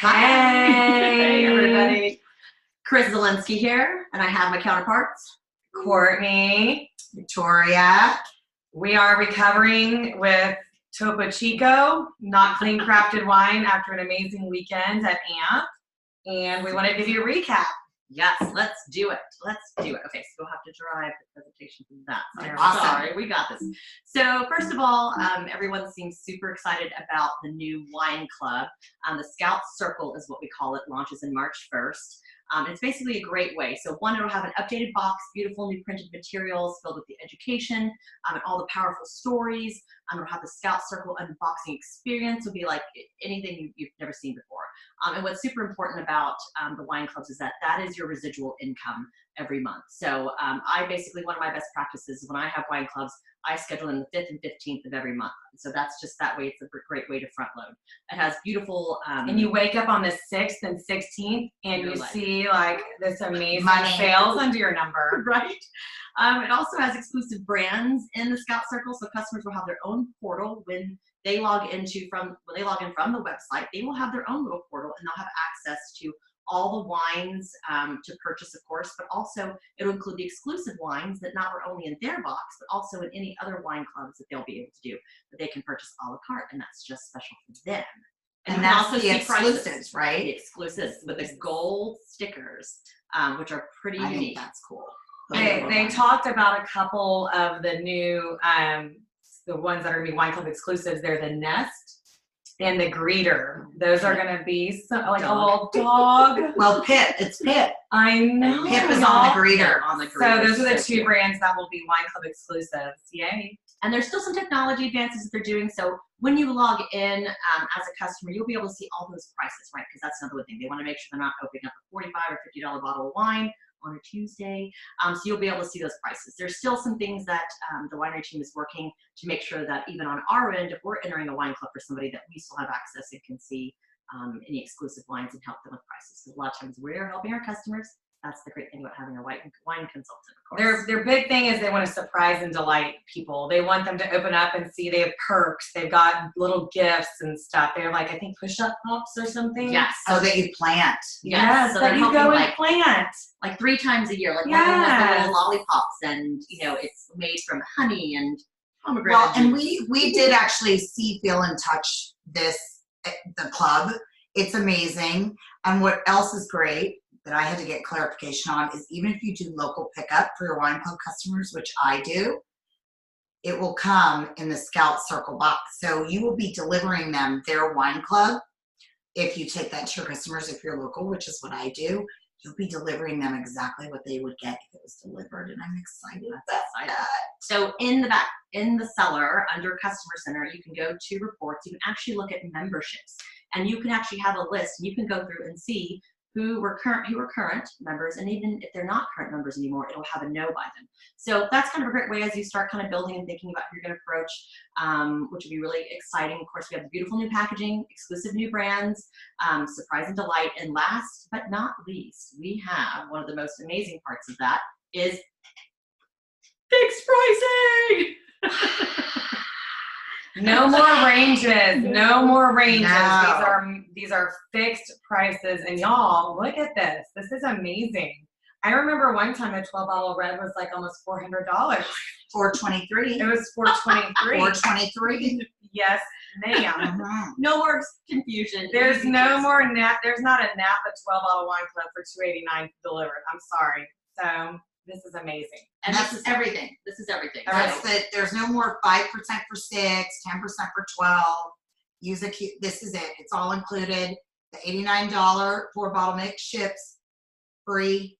Hey, everybody. Chris Zielinski here, and I have my counterparts, Courtney, Victoria. we are recovering with Topo Chico, not clean crafted wine after an amazing weekend at AMP. And we want to give you a recap. Yes, let's do it. Let's do it. Okay, so we'll have to drive the presentation from that side. Awesome. Sorry, we got this. So first of all, everyone seems super excited about the new wine club. The Scout Circle is what we call it, launches in March 1st. It's basically a great way. So one, it'll have an updated box, beautiful new printed materials filled with the education and all the powerful stories. It'll have the Scout Circle unboxing experience. It'll be like anything you've never seen before. And what's super important about the wine clubs is that is your residual income every month. So I basically, one of my best practices when I have wine clubs, I schedule them the 5th and 15th of every month. So that's just that way. It's a great way to front load. It has beautiful. And you wake up on the 6th and 16th and you see like this amazing Money. sales under your number. Right. It also has exclusive brands in the Scout Circle, so customers will have their own portal when they log in from the website. They will have their own little portal, and they'll have access to all the wines to purchase, of course, but also it'll include the exclusive wines that not only in their box, but also in any other wine clubs that they'll be able to do, that they can purchase a la carte, and that's just special for them. And that's the exclusives, right? The exclusives with the gold stickers, which are pretty I think unique. that's cool. They talked about a couple of the new, the ones that are going to be wine club exclusives. They're the Nest and the Greeter. Those are going to be like a little dog. Well, Pip, it's Pip. I know. Pip is on the Greeter. So those are the two brands that will be wine club exclusives. Yay. And there's still some technology advances that they're doing. So when you log in as a customer, you'll be able to see all those prices, right? Because that's another thing. They want to make sure they're not opening up a $45 or $50 bottle of wine on a Tuesday. So you'll be able to see those prices. There's still some things that the winery team is working to make sure that even on our end, if we're entering a wine club for somebody, that we still have access and can see any exclusive wines and help them with prices. Because a lot of times we're helping our customers. That's the great thing about having a wine consultant, of course. Their big thing is they want to surprise and delight people. They want them to open up and see they have perks. They've got little gifts and stuff. They're like, I think push-up pops or something. Yes. So that you plant. Yes, so that they're you helping go and like plant. like 3 times a year. Like one Yes. of them has the little lollipops, and it's made from honey and pomegranate. Well, and juice. we did actually see, feel, and touch the club. It's amazing. And what else is great that I had to get clarification on is even if you do local pickup for your wine club customers, which I do, it will come in the Scout Circle box. So you will be delivering them their wine club. If you take that to your customers, if you're local, which is what I do, you'll be delivering them exactly what they would get if it was delivered. And I'm excited about that. So in the cellar under Customer Center, you can go to reports. You can actually look at memberships, and you can actually have a list. And you can go through and see who were current members, and even if they're not current members anymore, it'll have a no by them. So that's kind of a great way as you start kind of building and thinking about who you're going to approach, which would be really exciting. Of course, we have the beautiful new packaging, exclusive new brands, surprise and delight, and last but not least, we have one of the most amazing parts of that is fixed pricing. No more ranges. No more ranges. No. These are fixed prices. And y'all, look at this. This is amazing. I remember one time a 12-bottle red was like almost $400. $423. It was $423. $423. Yes, ma'am. Mhm. No more confusion. There's no more there's not a Napa 12-bottle wine club for $289 delivered. I'm sorry. So this is amazing. And this is everything. This is everything. There's no more 5% for 6, 10% for 12. This is it. It's all included. The $89 4-bottle mix ships free.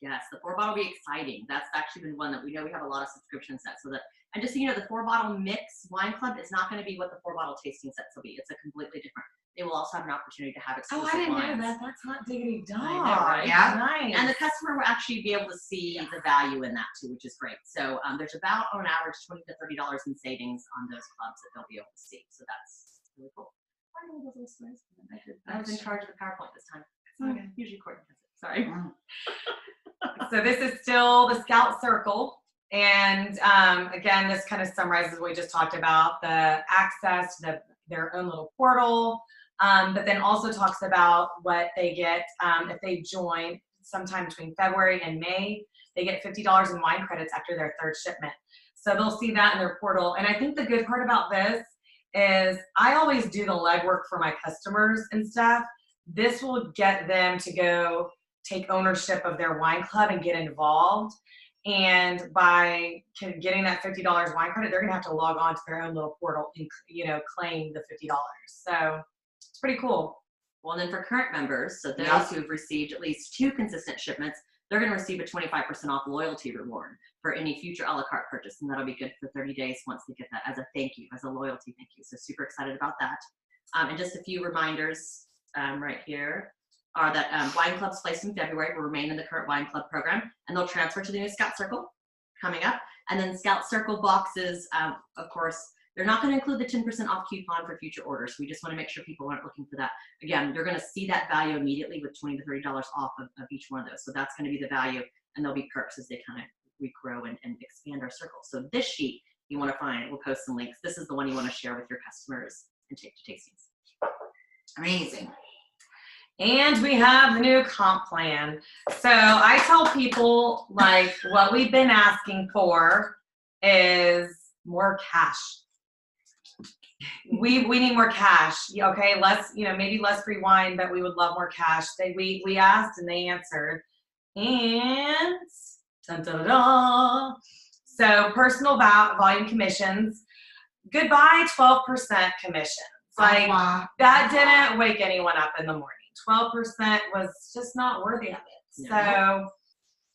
Yes, the 4-bottle will be exciting. That's actually been one that we know we have a lot of subscription sets. And just so you know, the 4-bottle mix wine club is not going to be what the 4-bottle tasting sets will be. It's a completely different. They will also have an opportunity to have exclusive wines. Oh, I didn't know that. That's not diggity dog. I know, right? Yeah. Nice. And the customer will actually be able to see the value in that too, which is great. So there's about, on average, $20 to $30 in savings on those clubs that they'll be able to see. So that's really cool. Why are those little squares? I was in charge of the PowerPoint this time. Okay. Usually Courtney does it. Sorry. So this is still the Scout Circle. And again, this kind of summarizes what we just talked about, the access to their own little portal, But then also talks about what they get if they join sometime between February and May. They get $50 in wine credits after their 3rd shipment. So they'll see that in their portal. And I think the good part about this is I always do the legwork for my customers and stuff. This will get them to go take ownership of their wine club and get involved. And by getting that $50 wine credit, they're gonna have to log on to their own little portal and, you know, claim the $50. So it's pretty cool. Well, and then for current members, so those Yep. who've received at least 2 consistent shipments, they're going to receive a 25% off loyalty reward for any future a la carte purchase. And that'll be good for 30 days once they get that as a thank you, as a loyalty thank you. So super excited about that. And just a few reminders right here are that wine clubs placed in February will remain in the current wine club program, and they'll transfer to the new Scout Circle coming up. And then Scout Circle boxes, of course, they're not going to include the 10% off coupon for future orders. We just want to make sure people aren't looking for that. Again, they're going to see that value immediately with $20 to $30 off of each one of those. So that's going to be the value, and there'll be perks as they kind of regrow and expand our circle. So this sheet you want to find, we'll post some links. This is the one you want to share with your customers and take to tastings. Amazing. And we have the new comp plan. So I tell people, like, what we've been asking for is more cash. We need more cash. Okay, less, you know, maybe less free wine, but we would love more cash. We asked and they answered. And dun, dun, dun, dun. So personal volume commissions. Goodbye 12% commissions. Like, Wow. that didn't wake anyone up in the morning. 12% was just not worthy of it. No. So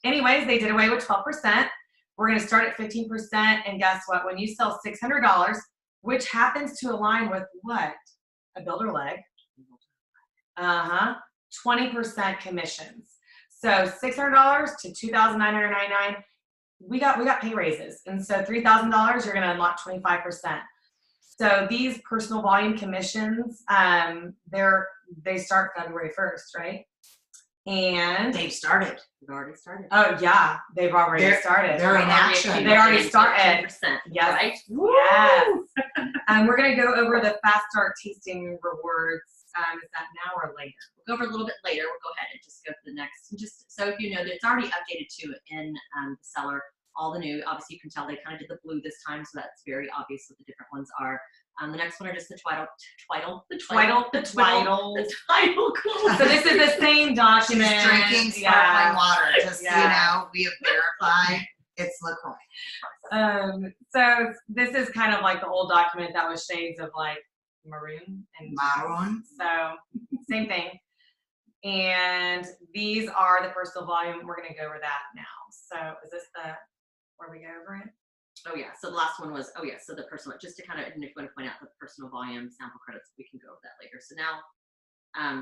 anyways, they did away with 12%. We're going to start at 15%. And guess what? When you sell $600, which happens to align with what? A builder leg. 20% commissions. So $600 to $2,999. We got pay raises. And so $3,000, you're going to unlock 25%. So these personal volume commissions, they start February 1st, right? And They've started. We've already started. oh yeah, they've already started. They're in action. They already started. 10%, Yes. right? Yes. We're gonna go over the Fast Start tasting rewards. Is that now or later? We'll go over a little bit later. We'll go ahead and just go to the next. And just so if you know that it's already updated too in the seller. All the new, obviously you can tell they kind of did the blue this time, so that's very obvious what the different ones are. The next one are just the twiddle. Cool. So this is the same document. She's drinking sparkling water. Just so you know, we have verified it's LaCroix. So this is kind of like the old document that was shades of like maroon and Maroon. So same thing. And these are the personal volume. We're going to go over that now. So is this where we go over it? Oh yeah, so the last one was, so the personal, just to kind of, and if you want to point out the personal volume sample credits, we can go over that later. So now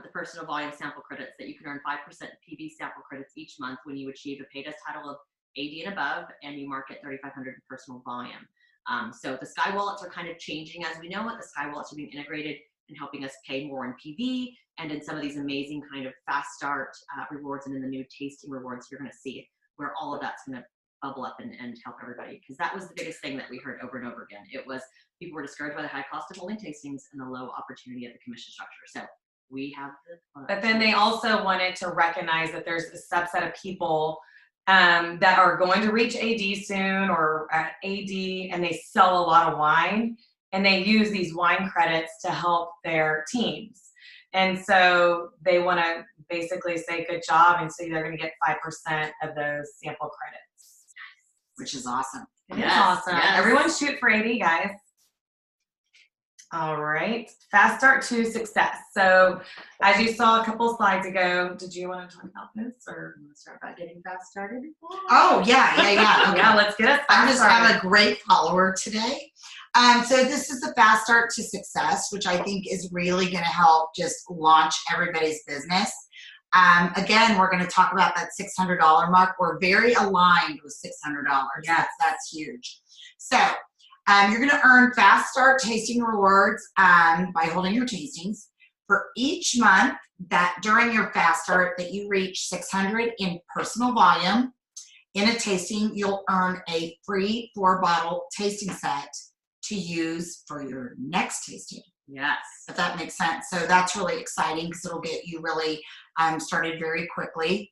the personal volume sample credits that you can earn 5% PV sample credits each month when you achieve a paid title of AD and above, and you market 3,500 in personal volume. So the Sky Wallets are kind of changing as we know it. The Sky Wallets are being integrated and helping us pay more in PV and in some of these amazing kind of fast start rewards, and in the new tasting rewards, you're going to see where all of that's going to bubble up and help everybody, because that was the biggest thing that we heard over and over again. It was people were discouraged by the high cost of holding tastings and the low opportunity of the commission structure. So we have but then they also wanted to recognize that there's a subset of people that are going to reach AD soon or at AD, and they sell a lot of wine, and they use these wine credits to help their teams. And so they want to basically say good job, and so they're going to get 5% of those sample credits. Which is awesome. It is awesome. Yes. Everyone shoot for AD, guys. All right. Fast start to success. So as you saw a couple slides ago, did you want to talk about this, or you want to start by getting fast started? Oh, yeah. Okay. Yeah, let's get us I fast just started. have a great follower today. So this is the Fast Start to Success, which I think is really going to help just launch everybody's business. Again, we're going to talk about that $600 mark. We're very aligned with $600. Yes. That's huge. So you're going to earn Fast Start tasting rewards by holding your tastings. For each month that during your Fast Start that you reach 600 in personal volume in a tasting, you'll earn a free 4-bottle tasting set to use for your next tasting. Yes. If that makes sense. So that's really exciting because it'll get you really started very quickly.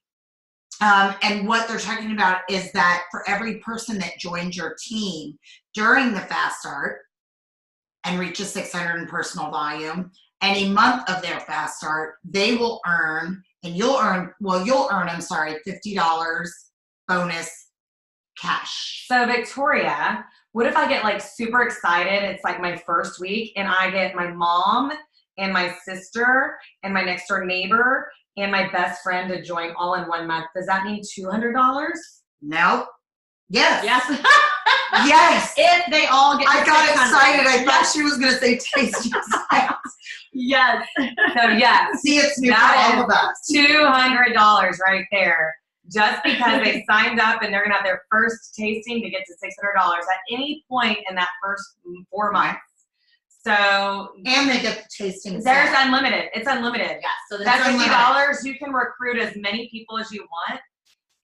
And what they're talking about is that for every person that joins your team during the Fast Start and reaches 600 in personal volume, any month of their Fast Start, they will earn, and you'll earn, I'm sorry, $50 bonus cash. So Victoria, what if I get like super excited? It's like my first week and I get my mom and my sister and my next door neighbor and my best friend to join all in 1 month. Does that mean $200? Nope. Yes. Yes. Yes. If they all get I got 600. excited. I thought she was going to say tasty snacks. Yes. So yes, See, it's new for That all of us. $200 right there. Just because they signed up and they're gonna have their first tasting to get to $600 at any point in that first 4 months. So And they get the tasting there's set. unlimited. It's unlimited. Yes. So That That's unlimited. $50, you can recruit as many people as you want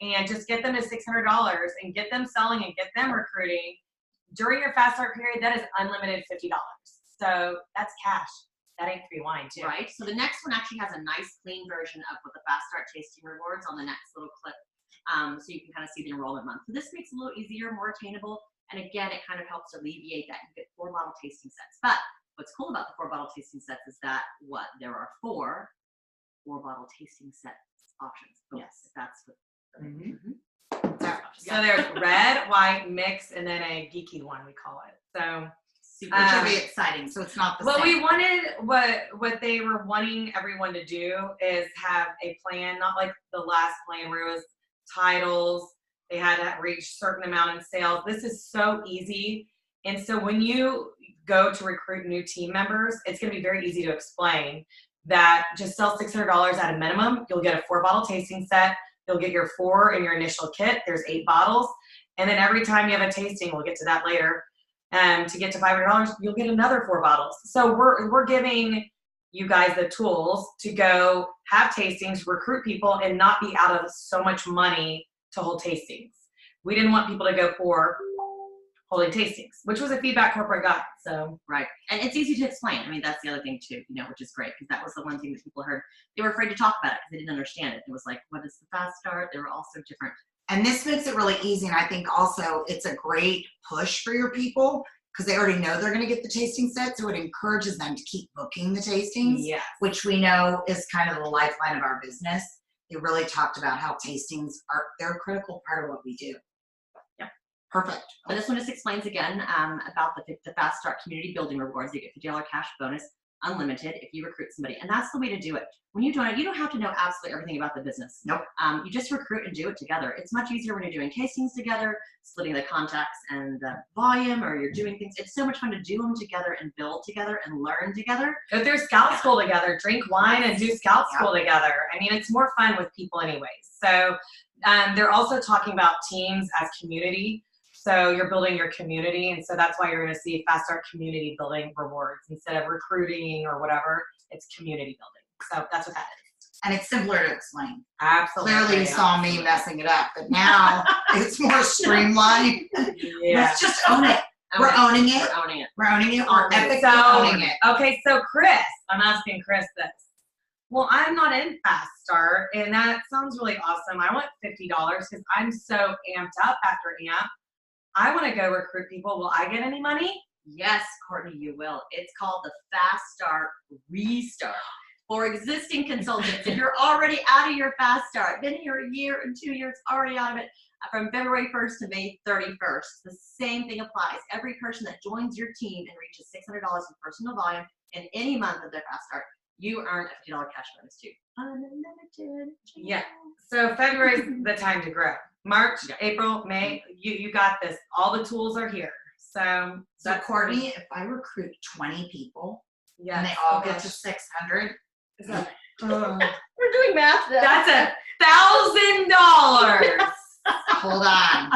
and just get them to $600 and get them selling and get them recruiting. During your Fast Start period, that is unlimited $50. So that's cash. That ain't free wine too. Right. So the next one actually has a nice clean version of what the Fast Start tasting rewards on the next little clip. So you can kind of see the enrollment month. So this makes it a little easier, more attainable. And again, it kind of helps alleviate that. You get 4 bottle tasting sets. But what's cool about the 4 bottle tasting sets is that there are 4 bottle tasting set options. Yes. If that's what. So there's red, white, mix, and then a geeky one, we call it. So Which will be exciting. So it's not the what same. we wanted, what they were wanting everyone to do is have a plan, not like the last plan where it was titles, they had to reach certain amount in sales. This is so easy. And so when you go to recruit new team members, it's going to be very easy to explain that just sell $600 at a minimum. You'll get a 4 bottle tasting set. You'll get your 4 in your initial kit. There's 8 bottles. And then every time you have a tasting, we'll get to that later, to get to $500, you'll get another 4 bottles. So we're giving you guys the tools to go have tastings, recruit people, and not be out of so much money to hold tastings. We didn't want people to go poor holding tastings, which was a feedback corporate got. So Right. And it's easy to explain. I mean, that's the other thing too, which is great because that was the one thing that people heard. They were afraid to talk about it because they didn't understand it. It was like, what is the Fast Start? They were all so different. And this makes it really easy. And I think also it's a great push for your people because they already know they're going to get the tasting set. So it encourages them to keep booking the tastings, yeah. which we know is kind of the lifeline of our business. They really talked about how tastings they're a critical part of what we do. Yeah. Perfect. So this one just explains again about the Fast Start community building rewards. You get $50 cash bonus, unlimited, if you recruit somebody. And that's the way to do it. When you join it, you don't have to know absolutely everything about the business. Nope. You just recruit and do it together. It's much easier when you're doing tastings together, splitting the contacts and the volume, or you're doing things. It's so much fun to do them together and build together and learn together. Go through scout school together, drink wine and do scout school together. I mean, it's more fun with people anyways. So they're also talking about teams as community. So you're building your community. And so that's why you're going to see Fast Start community building rewards instead of recruiting or whatever. It's community building. So that's what that is. And it's simpler to explain. Absolutely. Clearly you saw me messing it up, but now it's more streamlined. Yeah. Let's just own it. We're owning it. We're owning it. We're owning it. We're epically So, owning it. okay, so Chris, I'm asking Chris this. Well, I'm not in Fast Start, and that sounds really awesome. I want $50 because I'm so amped up after AMP. I want to go recruit people. Will I get any money? Yes, Courtney, you will. It's called the Fast Start Restart. For existing consultants, if you're already out of your Fast Start, been here a year and 2 years, already out of it, from February 1st to May 31st, the same thing applies. Every person that joins your team and reaches $600 in personal volume in any month of their Fast Start, you earn a $50 cash bonus too. Unlimited. Yeah. So February is the time to grow. March, April, May, you got this. All the tools are here. So Courtney, if I recruit 20 people yeah, and they all get to 600, We're doing math now. that's $1,000. hold on.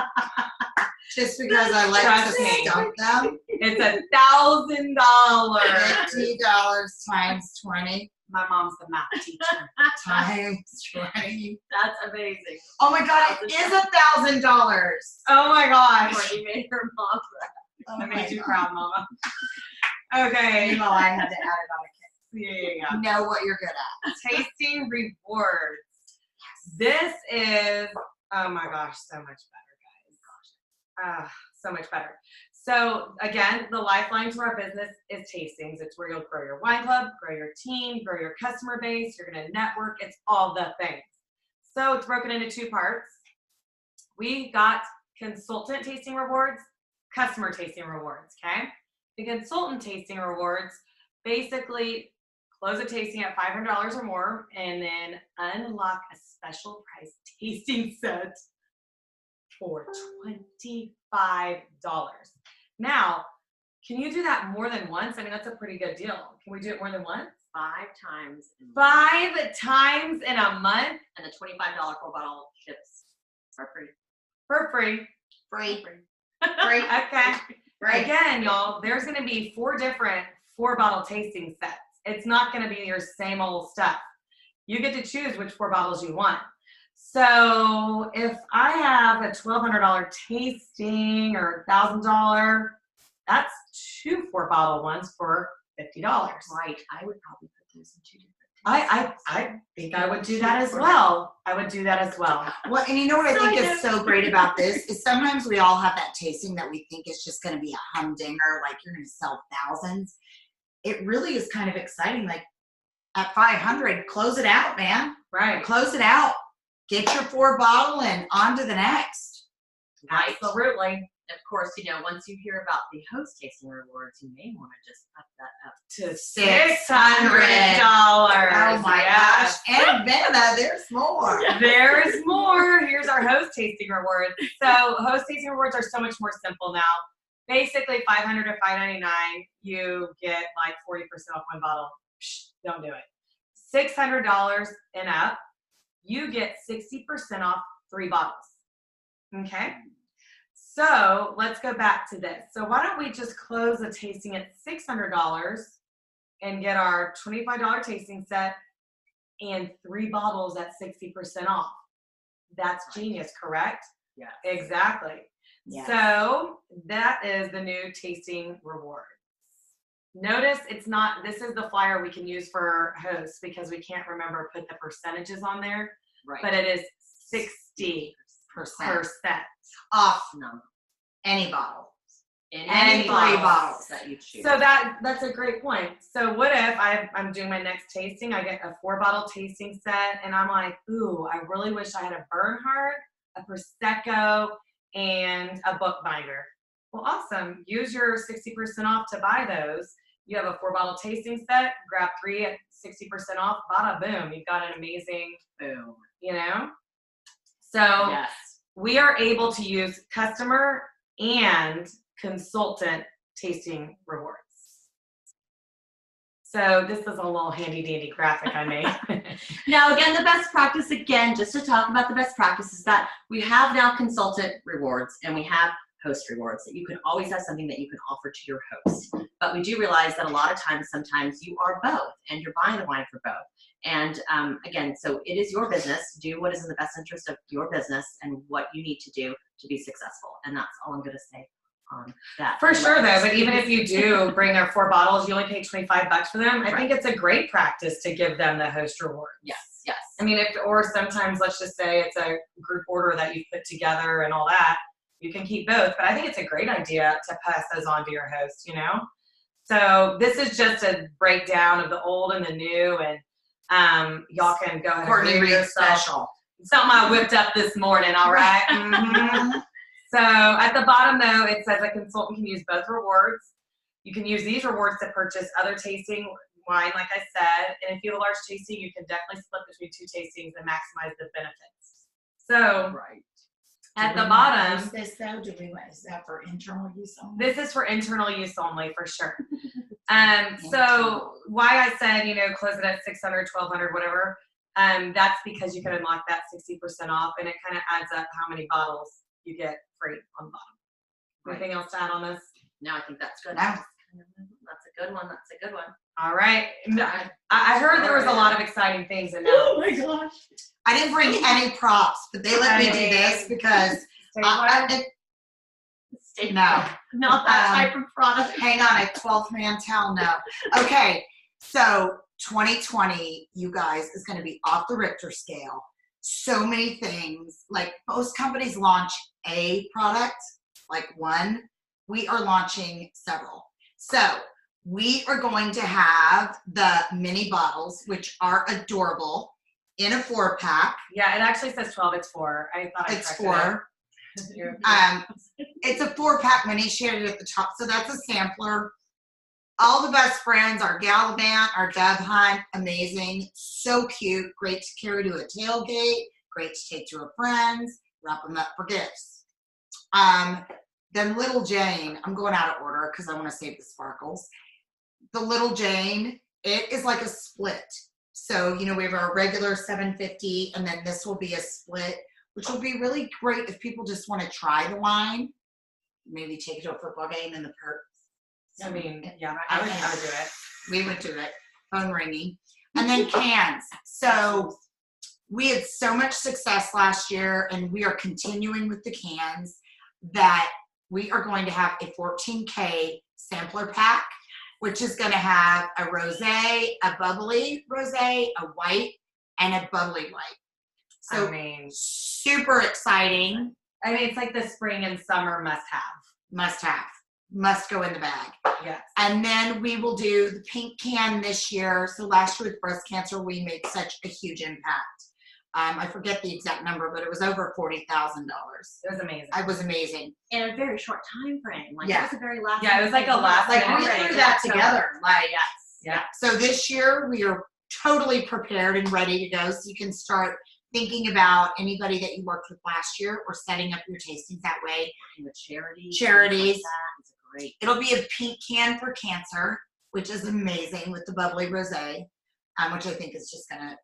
Just because I like Trust to me. stump them, It's $1,000. $50 times 20 My mom's the math teacher. times 20. That's amazing. Oh my God, it is $1,000. Oh my gosh. Courtney made her mom. Oh I my made you God. proud, Mama. Okay. You know, I had to add it on Yeah. a know what you're good at. Tasting rewards. This is, oh my gosh, so much better, guys. So much better. So again, the lifeline to our business is tastings. It's where you'll grow your wine club, grow your team, grow your customer base. You're going to network. It's all the things. So it's broken into 2 parts. We got consultant tasting rewards, customer tasting rewards, okay? The consultant tasting rewards basically close a tasting at $500 or more and then unlock a special price tasting set for $25. Now, can you do that more than once? I mean, that's a pretty good deal. Can we do it more than once? 5 times. 5 times in a month? And the $25 4-bottle ships are free. For free. Free. Free. Okay. Right. Again, y'all, there's going to be 4 different 4-bottle tasting sets. It's not going to be your same old stuff. You get to choose which 4 bottles you want. So if I have a $1,200 tasting or $1,000, that's 2 4-bottle ones for $50. Right. I would probably put those in 2 different. I think I would do that as well. I would do that as well. Well, and you know what I think is so great about this is sometimes we all have that tasting that we think is just going to be a humdinger, like you're going to sell thousands. It really is kind of exciting. Like at 500, close it out, man. Right. Close it out. Get your 4-bottle and on to the next. Right. Absolutely. Of course, you know, once you hear about the host tasting rewards, you may want to just up that up To $600. $600. Oh my gosh. And Vanna, there's more. There's more. Here's our host tasting rewards. So host tasting rewards are so much more simple now. Basically, $500 to $599, you get like 40% off 1 bottle. Psh, don't do it. $600 and up, you get 60% off 3 bottles. Okay? So let's go back to this. So why don't we just close the tasting at $600 and get our $25 tasting set and 3 bottles at 60% off. That's genius, correct? Yeah. Exactly. Yes. So that is the new tasting reward. Notice it's not, this is the flyer we can use for hosts because we can't remember put the percentages on there, Right. but it is 60% Off No. any bottle. Any 3 bottles bottles. that you choose. So that's a great point. So what if I'm doing my next tasting, I get a 4-bottle tasting set and I'm like, ooh, I really wish I had a Bernhard, a Prosecco, and a bookbinder. Well, awesome. Use your 60% off to buy those. You have a 4-bottle tasting set, grab 3 at 60% off, bada boom. You've got an amazing, Boom. you know? So Yes. we are able to use customer and consultant tasting rewards. So this is a little handy dandy graphic I made. Now, again, the best practice, again, just to talk about the best practice is that we have now consultant rewards and we have host rewards that you can always have something that you can offer to your host. But we do realize that a lot of times, sometimes you are both and you're buying the wine for both. And again, so it is your business. Do what is in the best interest of your business and what you need to do to be successful. And that's all I'm going to say on that. For sure, though, but even if you do bring their 4 bottles, you only pay $25 for them. I think it's a great practice to give them the host reward. Yes, yes. I mean, or sometimes let's just say it's a group order that you put together and all that. You can keep both, but I think it's a great idea to pass those on to your host, you know? So this is just a breakdown of the old and the new, and y'all can go ahead Courtney and read Reed yourself. special. Something I whipped up this morning, all right? Mhm. So at the bottom, though, it says a consultant can use both rewards. You can use these rewards to purchase other tasting wine, like I said. And if you have a large tasting, you can definitely split between 2 tastings and maximize the benefits. So Right. at Do the we bottom, use this though? Is that for internal use only? this is for internal use only, for sure. So why I said, you know, close it at 600, 1200, whatever. That's because you can unlock that 60% off, and it kind of adds up how many bottles you get free on the bottom. Right. Anything else to add on this? No, I think that's good. No. That's a good one. That's a good one. All right. I heard there was a lot of exciting things in there. my gosh. I didn't bring any props, but they let me do this because Stay No. Not that type of product. Hang on, a 12th man tell no. Okay, so 2020, you guys, is going to be off the Richter scale. So many things. Like most companies launch a product, like one. We are launching several. So we are going to have the mini bottles, which are adorable, in a 4-pack. Yeah, it actually says 12. It's 4. I thought It's corrected 4. it. It's a 4-pack mini shaded at the top, so that's a sampler. All the best friends, our Gallivant, our Dove Hunt, amazing, so cute, great to carry to a tailgate, great to take to a friend's, wrap them up for gifts. Then Little Jane, I'm going out of order because I want to save the sparkles. The Little Jane, it is like a split. So, you know, we have our regular $7.50, and then this will be a split, which will be really great if people just want to try the wine. Maybe take it to a football game in the perk. I mean, yeah, I would do it. We would do it. Phone ringing. And then cans. So we had so much success last year, and we are continuing with the cans, that we are going to have a 14K sampler pack, which is going to have a rosé, a bubbly rosé, a white, and a bubbly white. So I mean, super exciting. I mean, it's like the spring and summer must have. Must have. Must go in the bag. Yes. And then we will do the pink can this year. So last year with breast cancer, we made such a huge impact. I forget the exact number, but it was over $40,000. It was amazing. It was amazing. In a very short time frame. Like, Yeah. it was a very last. Yeah, it was like a last Like we minute threw thing. that together. Like, Yes. Yeah. so this year we are totally prepared and ready to go. So you can start thinking about anybody that you worked with last year or setting up your tastings that way. Working with charities. Charities. Things like that. It's great. It'll be a pink can for cancer, which is amazing with the bubbly rosé, which I think is just gonna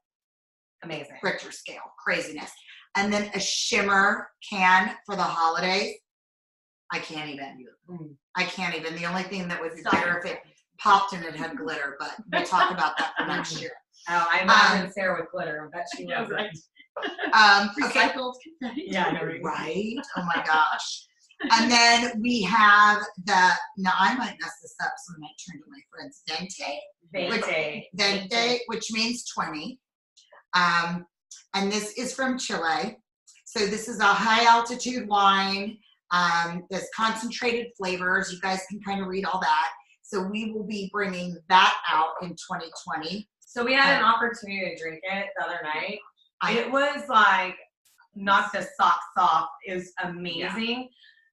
Amazing. Richter scale craziness. And then a shimmer can for the holidays. I can't even. I can't even. The only thing that would be better if it popped and it had glitter, but we'll talk about that for next year. Oh, I imagine Sarah with glitter. I bet she Yeah, was. right. Okay. Recycled confetti. Yeah, I know. Right. Right? Oh my gosh. And then we have now I might mess this up, so I might turn to my friends. Vente, which means 20. And this is from Chile. So this is a high altitude wine. There's concentrated flavors. You guys can kind of read all that. So we will be bringing that out in 2020. So we had an opportunity to drink it the other night. It was like knocked the socks off. It was amazing.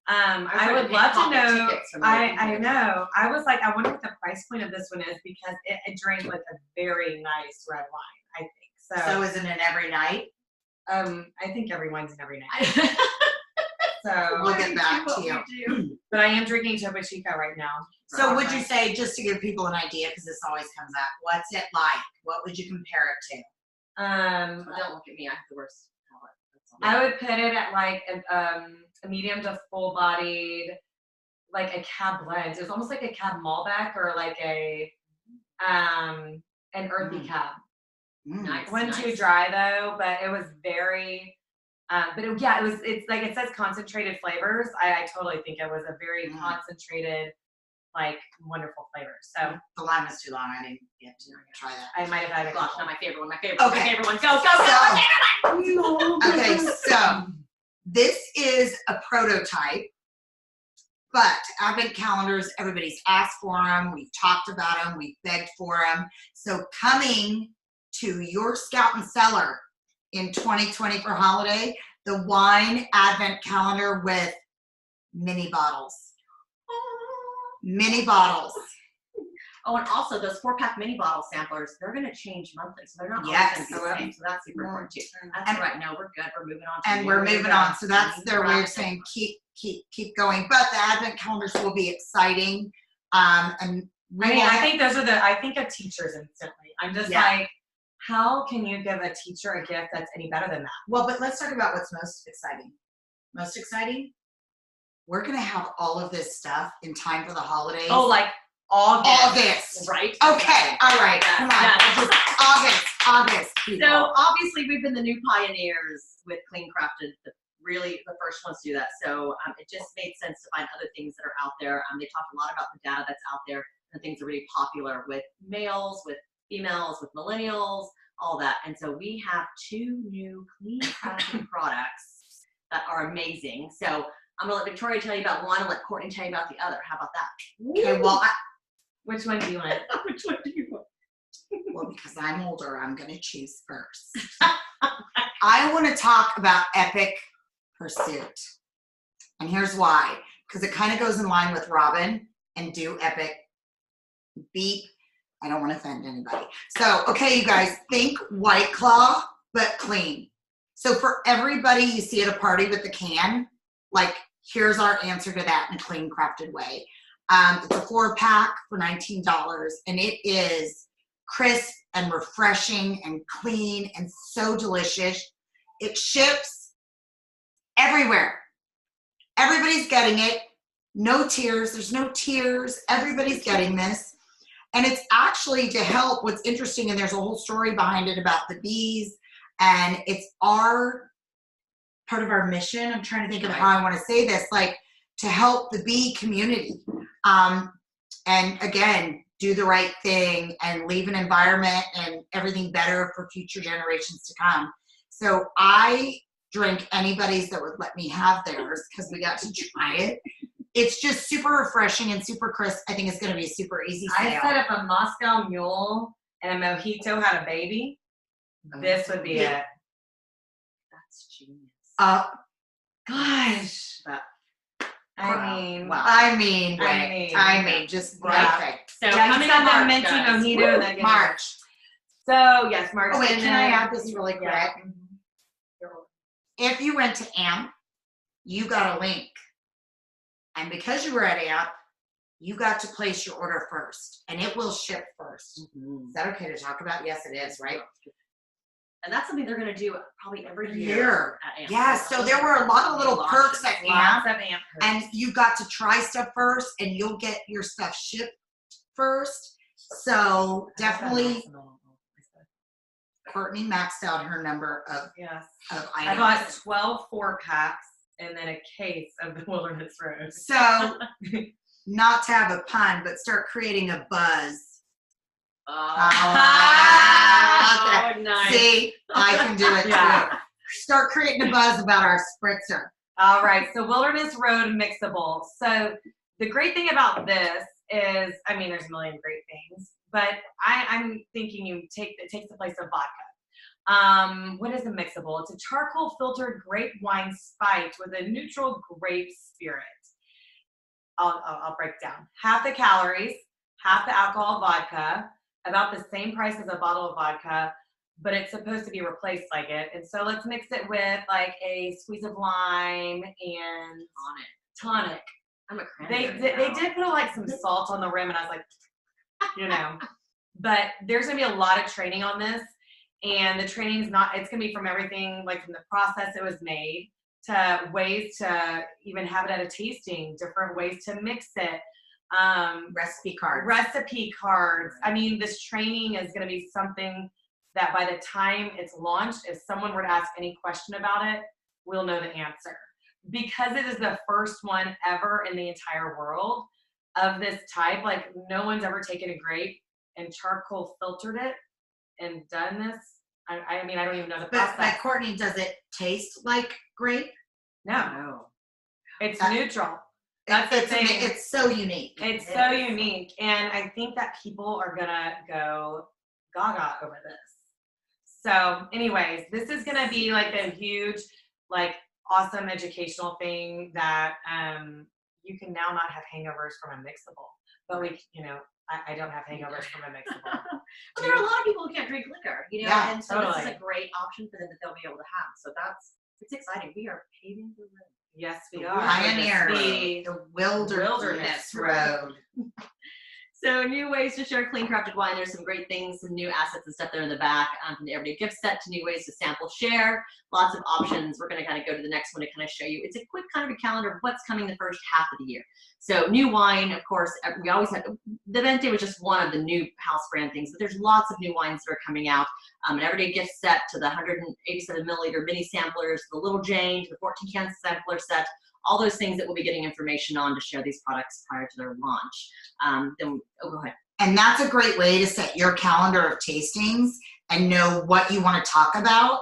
I would love to know. I know. I was like, I wonder what the price point of this one is because it drank like a very nice red wine. I think So isn't it every night? I think every wine's in every night. So We'll get back to you. But I am drinking Topo Chico right now. So would you say, just to give people an idea, because this always comes up, what's it like? What would you compare it to? Don't look at me. I have the worst palate. That's all. I would put it at like a medium to full-bodied, like a Cab blend. It was almost like a Cab Malbec or like a an earthy Cab. Nice. It wasn't nice. too dry though, but it was very. It's like it says concentrated flavors. I totally think it was a very concentrated, like wonderful flavor. So The line was too long. I didn't get to try that. I might have had a Gosh, couple. not my favorite one. My favorite. Okay. My favorite one. Go, go, go. Okay, so this is a prototype, but advent calendars, everybody's asked for them. We've talked about them. We've begged for them. So coming to your Scout and Cellar in 2020 for holiday, the wine advent calendar with mini bottles. Mini bottles. Oh, and also those 4-pack mini bottle samplers, they're going to change monthly, so they're not Yes. always going to be the same. So that's super important too. That's And- right. No, we're good. We're moving on. To And we're new moving on. So that's their way of saying keep going. But the advent calendars will be exciting. And we will I think those are I think of teachers instantly. I'm just like, how can you give a teacher a gift that's any better than that? Well, but let's talk about what's most exciting. Most exciting? We're going to have all of this stuff in time for the holidays. Oh, like August. Right. Okay. All right. Come on. Yeah. August. People. So obviously we've been the new pioneers with Clean Crafted, the really the first ones to do that. So it just made sense to find other things that are out there. They talked a lot about the data that's out there and things that are really popular with males, with females, with millennials, all that. And so we have 2 new clean crafted products that are amazing. So I'm gonna let Victoria tell you about one and let Courtney tell you about the other. How about that? Okay, well, Which one do you want? Which one do you want? well, because I'm older, I'm going to choose first. I want to talk about Epic Pursuit. And here's why. Because it kind of goes in line with Robin and Do Epic. Beep. I don't want to offend anybody. So, okay, you guys, think White Claw, but clean. So for everybody you see at a party with the can, like, here's our answer to that in a clean, crafted way. It's a 4-pack for $19, and it is crisp and refreshing and clean and so delicious. It ships everywhere. Everybody's getting it. No tears. There's no tears. Everybody's getting this. And it's actually to help. What's interesting, and there's a whole story behind it about the bees, and it's part of our mission. I'm trying to think of how I want to say this, like to help the bee community. And again, do the right thing and leave an environment and everything better for future generations to come. So I drink anybody's that would let me have theirs because we got to try it. It's just super refreshing and super crisp. I think it's going to be a super easy sale. I said if a Moscow Mule and a Mojito had a baby, this would be it. That's genius. Gosh. That, I mean, just yeah. perfect. so yeah, coming you said in that March, minty guys. mojito. That March. So yes, March. Oh wait, and can I then- add this really quick? Yeah. If you went to AMP, you got a link. And because you were at AMP, you got to place your order first. And it will ship first. Mhm. Is that okay to talk about? Yes, it is, right? And that's something they're going to do probably every Year. year at AMP. Yes, so there were a lot of little perks at AMP. Lots of amp. And you got to try stuff first, and you'll get your stuff shipped first. So definitely, Courtney maxed out her number of Yes. items. I bought 12 4-packs and then a case of the Wilderness Rose. So, not to have a pun, but start creating a buzz. Oh, nice. See, I can do it Yeah. too. Start creating a buzz about our spritzer. All right, so Wilderness Road mixable. So the great thing about this is, I mean, there's a million great things, but I'm thinking it takes the place of vodka. What is a mixable? It's a charcoal filtered grape wine spiked with a neutral grape spirit. I'll break down. Half the calories, half the alcohol vodka, about the same price as a bottle of vodka, but it's supposed to be replaced like it. And so let's mix it with like a squeeze of lime and tonic. I'm a They cranberry now. did put like some salt on the rim, and I was like, you know. But there's gonna be a lot of training on this, and the training's it's gonna be from everything, like from the process it was made to ways to even have it at a tasting, different ways to mix it. Recipe cards. Recipe cards. I mean, this training is going to be something that by the time it's launched, if someone were to ask any question about it, we'll know the answer. Because it is the first one ever in the entire world of this type, like no one's ever taken a grape and charcoal filtered it and done this. I mean, I don't even know the But process. like Courtney, does it taste like grape? No, it's That- neutral. That's the thing. It's so unique. It's so unique, and I think that people are gonna go gaga over this. So anyways, this is gonna be like a huge, like awesome educational thing that you can now not have hangovers from a mixable. But I don't have hangovers from a mixable. Well, there are a lot of people who can't drink liquor, Yeah, and so this is totally. a great option for them that they'll be able to have. So it's exciting. We are paving the road. Yes, we The are. Pioneer. The The wilderness Wilderness road. So new ways to share clean crafted wine. There's some great things, some new assets and stuff there in the back, from the everyday gift set to new ways to sample share. Lots of options. We're going to kind of go to the next one to kind of show you. It's a quick kind of a calendar of what's coming the first half of the year. So new wine, of course, we always have, the Vente was just one of the new house brand things, but there's lots of new wines that are coming out. An everyday gift set to the 187 milliliter mini samplers, the Little Jane, to the 14 can sampler set. All those things that we'll be getting information on to share these products prior to their launch. Go ahead. And that's a great way to set your calendar of tastings and know what you want to talk about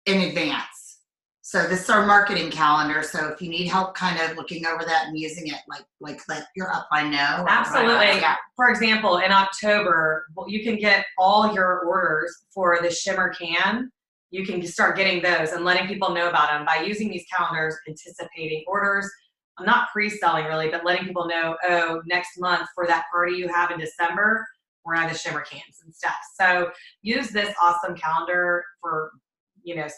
in advance. So this is our marketing calendar. So if you need help kind of looking over that and using it, like let your upline know. Absolutely. Yeah. For example, in October, you can get all your orders for the shimmer can. You can start getting those and letting people know about them by using these calendars, anticipating orders. I'm not pre-selling really, but letting people know, oh, next month for that party you have in December, we're gonna have the shimmer cans and stuff. So use this awesome calendar for,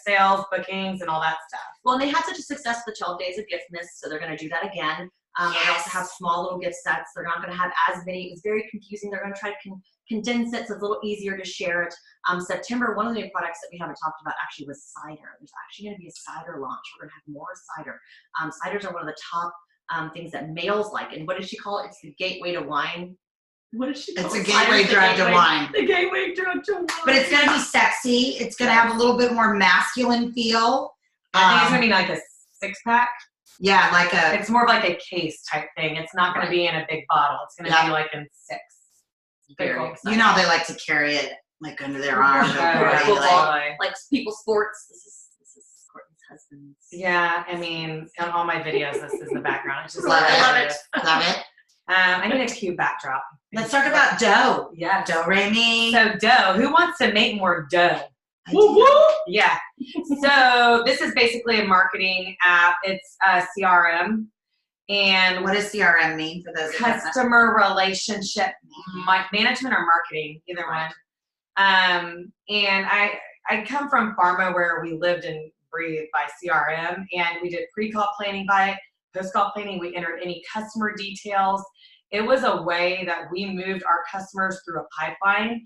sales, bookings, and all that stuff. Well, and they had such a success with the 12 days of Giftmas, so they're going to do that again. They also have small little gift sets. They're not going to have as many. It was very confusing. They're going to try to condense it so it's a little easier to share it. September, one of the new products that we haven't talked about actually was cider. There's actually going to be a cider launch. We're going to have more cider. Ciders are one of the top things that males like. And what did she call it? It's the gateway to wine. What did she call it? It's a gateway drug to wine. The gateway drug to wine. But it's going to be sexy. It's going to have a little bit more masculine feel. I think it's going to be like a 6-pack. Yeah, like it's more of like a case type thing. It's not going to be in a big bottle. It's going to be like in 6. Very cool. exciting. You know, they like to carry it like under their arm. Like people sports. This is Courtney's husband's. Yeah, I mean, on all my videos, this is the background. It's just Love hilarious. it. Love it. I need a cute backdrop. Let's talk about dough. Yeah. Dough Remy. So dough. Who wants to make more dough? Woo woo. Yeah. So this is basically a marketing app. It's a CRM. And What does CRM mean for those? customer relationship management or marketing, either one. And I come from pharma where we lived and breathed by CRM, and we did pre-call planning by it, post-call planning. We entered any customer details. It was a way that we moved our customers through a pipeline.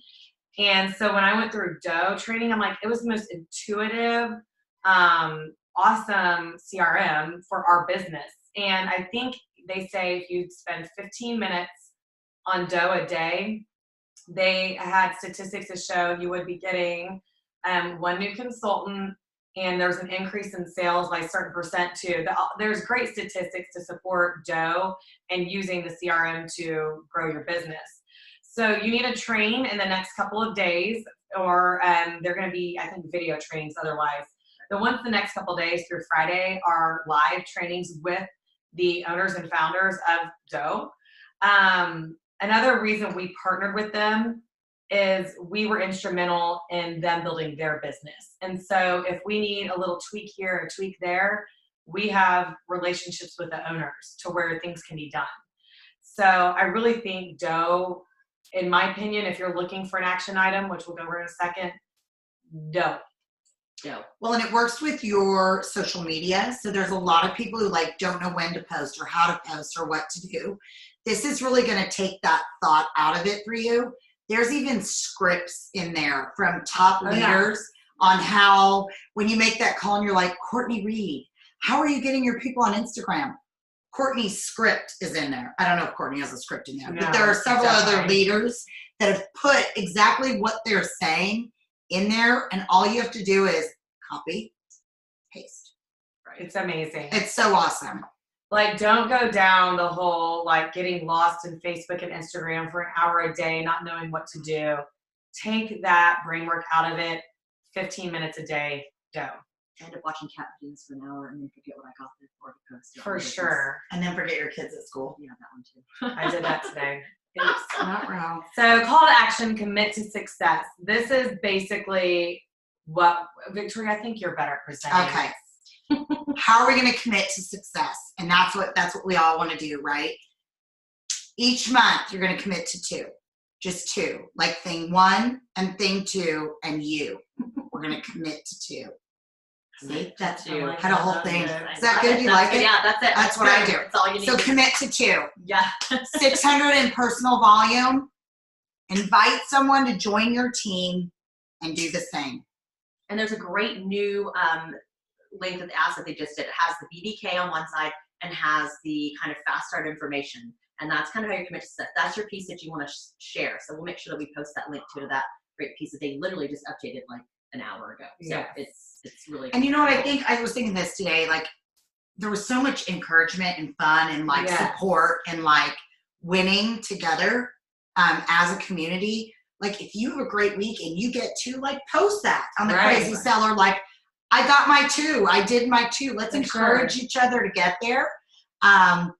And so when I went through dough training, I'm like, it was the most intuitive, awesome CRM for our business. And I think they say if you spend 15 minutes on dough a day, they had statistics to show you would be getting 1 new consultant, and there's an increase in sales by a certain percent too. There's great statistics to support dough and using the CRM to grow your business. So you need to train in the next couple of days, or they're going to be, I think, video trainings otherwise. The ones the next couple of days through Friday are live trainings with the owners and founders of dough. Another reason we partnered with them is we were instrumental in them building their business. And so if we need a little tweak here, a tweak there, we have relationships with the owners to where things can be done. So I really think dough, in my opinion, if you're looking for an action item, which we'll go over in a second, dough. Well, and it works with your social media. So there's a lot of people who don't know when to post or how to post or what to do. This is really going to take that thought out of it for you. There's even scripts in there from top leaders on how, when you make that call and you're like, Courtney Reed, how are you getting your people on Instagram? Courtney's script is in there. I don't know if Courtney has a script in there, but there are several other leaders that have put exactly what they're saying in there, and all you have to do is copy, paste. Right. It's amazing. It's so awesome. Don't go down the whole getting lost in Facebook and Instagram for an hour a day, not knowing what to do. Take that brain work out of it. 15 minutes a day, dough. I end up watching cat videos for an hour and then forget what I got there for to post. For sure. And then forget your kids at school. Yeah, that one too. I did that today. It's not wrong. So call to action, commit to success. This is basically what, Victoria, I think you're better at presenting. Okay. How are we going to commit to success? And that's what we all want to do, right? Each month you're going to commit to 2. Just 2. Like thing 1 and thing 2 and you. We're going to commit to 2. See, that's Two. had a whole That's thing. good. Is that good? You That's like it? Yeah, that's it. That's what I do. That's all you need. So commit to 2. Yeah. 600 in personal volume. Invite someone to join your team and do the same. And there's a great new link to the app that they just did. It has the BBK on one side and has the kind of fast start information. And that's kind of how you commit to stuff. That's your piece that you want to share. So we'll make sure that we post that link to that great piece that they literally just updated like an hour ago. So it's really And you know what I think? I was thinking this today, like there was so much encouragement and fun and like support and like winning together as a community. Like if you have a great week and you get to like post that on the Crazy Seller, like I got my 2, I did my 2. Let's encourage each other to get there. I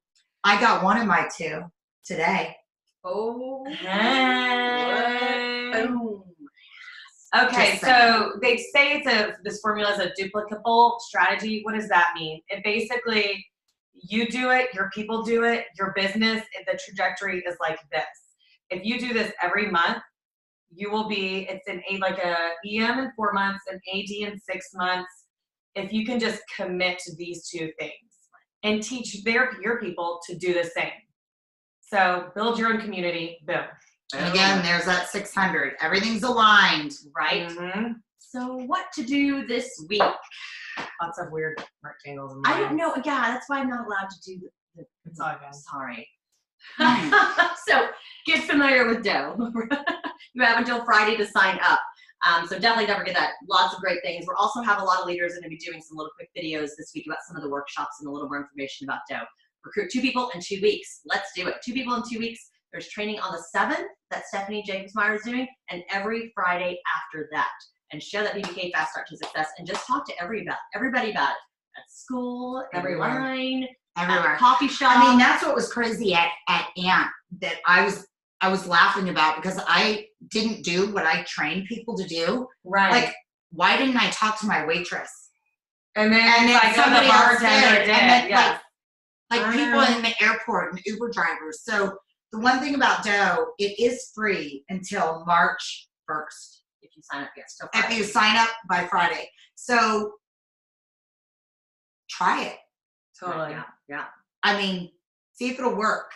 got 1 of my 2 today. Oh, hey. Boom. Okay, so they say this formula is a duplicable strategy. What does that mean? It basically, you do it, your people do it, your business, the trajectory is like this. If you do this every month, you will be, it's like a EM in 4 months, an AD in 6 months. If you can just commit to these 2 things and teach your people to do the same. So build your own community, boom. And again, there's that 600. Everything's aligned, right? Mm-hmm. So what to do this week? Lots of weird rectangles. In I don't know. Yeah, that's why I'm not allowed to do the It's all good. Sorry. So get familiar with Dough. You have until Friday to sign up. So definitely don't forget that. Lots of great things. We'll also have a lot of leaders that are going to be doing some little quick videos this week about some of the workshops and a little more information about Dough. Recruit 2 people in 2 weeks. Let's do it. 2 people in 2 weeks. There's training on the 7th that Stephanie Jacobsmeyer is doing, and every Friday after that. And show that BBK Fast Start to Success, and just talk to everybody about it. At school, everywhere, online, everywhere, at coffee shop. I mean, that's what was crazy at AMP that I was laughing about, because I didn't do what I trained people to do. Right. Like, why didn't I talk to my waitress? And then like somebody the else bartender did. did. And then, Yeah. like people in the airport and Uber drivers. So the one thing about Dough, it is free until March 1st. If you sign up, yes. If you sign up by Friday. So try it. Totally. Yeah. I mean, see if it'll work.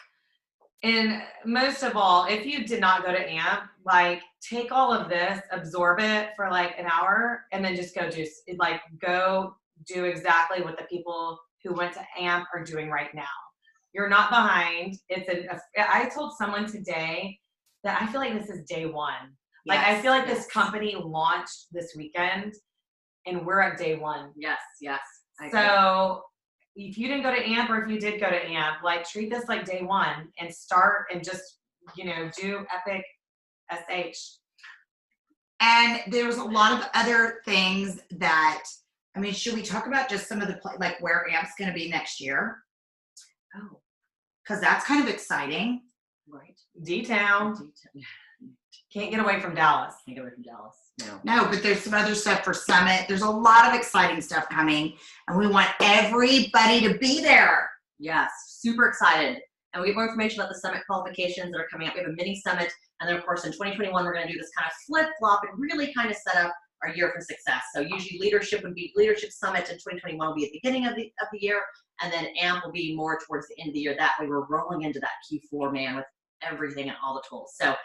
And most of all, if you did not go to AMP, like take all of this, absorb it for like an hour, and then just go do exactly what the people who went to AMP are doing right now. You're not behind. I told someone today that I feel like this is day 1. Like I feel like this company launched this weekend, and we're at day 1. Yes. So if you didn't go to AMP, or if you did go to AMP, like treat this like day 1 and start and just, do Epic SH. And there's a lot of other things that, I mean, should we talk about just some of the, like where AMP's going to be next year? Oh. Because that's kind of exciting. Right. D-Town. Can't get away from Dallas. Can't get away from Dallas. No, but there's some other stuff for Summit. There's a lot of exciting stuff coming, and we want everybody to be there. Yes, super excited. And we have more information about the Summit qualifications that are coming up. We have a mini Summit, and then of course in 2021 we're going to do this kind of flip-flop and really kind of set up our year for success. So usually Leadership Summit in 2021 will be at the beginning of the year, and then AMP will be more towards the end of the year. That way we're rolling into that Q4, man, with everything and all the tools. So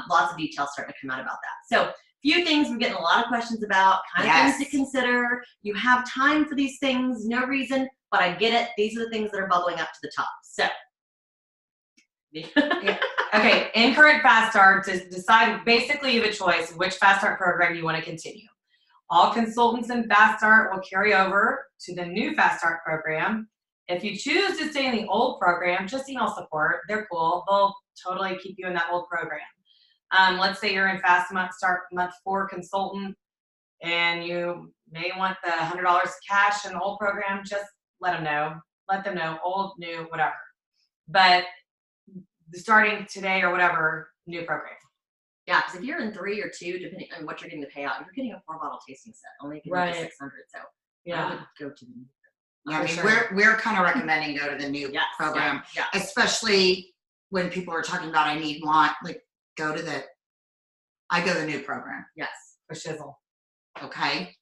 lots of details starting to come out about that. So few things we're getting a lot of questions about, kind of things to consider. You have time for these things, no reason, but I get it. These are the things that are bubbling up to the top. So. Okay, in current Fast Start, to decide, basically you have a choice which Fast Start program you want to continue. All consultants in Fast Start will carry over to the new Fast Start program. If you choose to stay in the old program, just email support. They're cool. They'll totally keep you in that old program. Let's say you're in Fast Start month 4 consultant, and you may want the $100 cash in the old program. Just let them know. Let them know, old, new, whatever. But starting today or whatever, new program. Yeah, because if you're in 3 or 2, depending on what you're getting the payout, you're getting a 4-bottle tasting set, only getting to 600. So I would go to the new. Yeah, I mean, we're kind of recommending go to the new program, especially when people are talking about I go to the new program. Yes, for shizzle. Okay.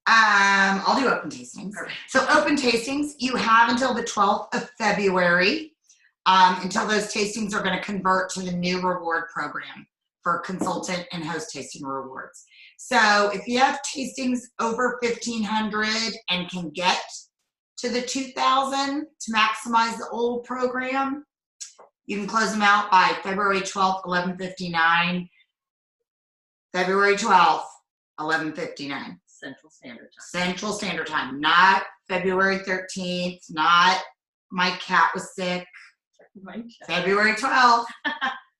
I'll do open tastings. Perfect. So open tastings, you have until the 12th of February until those tastings are going to convert to the new reward program for consultant and host tasting rewards. So if you have tastings over 1,500 and can get to the 2,000 to maximize the old program, you can close them out by February 12th, 11:59. February 12th, 11:59. Central Standard Time. Central Standard Time, not February 13th, not my cat was sick. February 12th,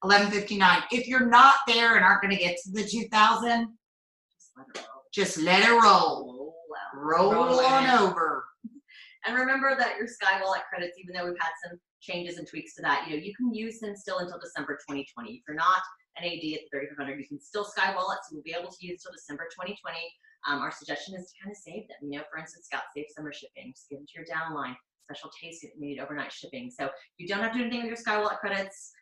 11:59. If you're not there and aren't going to get to the 2,000, just let it roll. Roll on over. And remember that your Sky Wallet credits, even though we've had some changes and tweaks to that, you can use them still until December 2020. If you're not an AD at the 3,500, you can still Sky Wallet, so we'll be able to use until December 2020. Our suggestion is to kind of save them. For instance, Scout Safe Summer Shipping, just give them to your downline. Special taste if you need overnight shipping. So you don't have to do anything with your Sky Wallet credits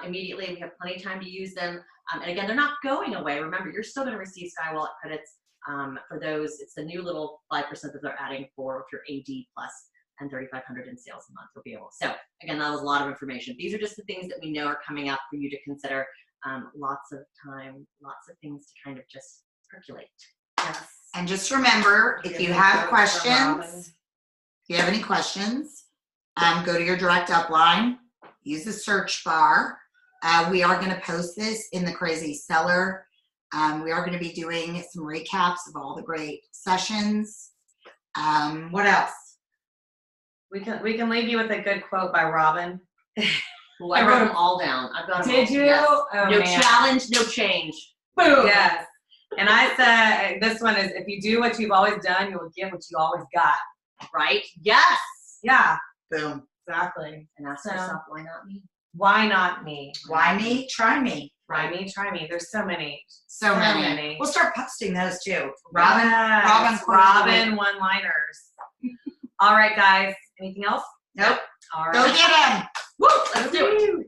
immediately. We have plenty of time to use them. And again, they're not going away. Remember, you're still going to receive Sky Wallet credits for those. It's the new little 5% that they're adding for if you're AD plus and 3,500 in sales a month. You'll be able. So again, that was a lot of information. These are just the things that we know are coming up for you to consider. Lots of time, lots of things to kind of just percolate. Yes. And just remember, if you have questions, if you have any questions, go to your direct upline, use the search bar. We are going to post this in the Crazy Seller. We are going to be doing some recaps of all the great sessions. What else? We can leave you with a good quote by Robin. Ooh, I wrote them all down. I've got them all. Did you? Yes. Oh, No man. challenge, no change. Boom. Yes. And I said, this one is, if you do what you've always done, you will get what you always got. Right? Yes. Yeah, Boom. exactly. And ask So- yourself, why not me? Why not me? Why me? Try me. Try me, try me. There's so many. So many. many. We'll start posting those too. Robin. Yes, Robin's Robin one-liners. All right, guys. Anything else? Nope. All Go right. get them. Woo, let's do it.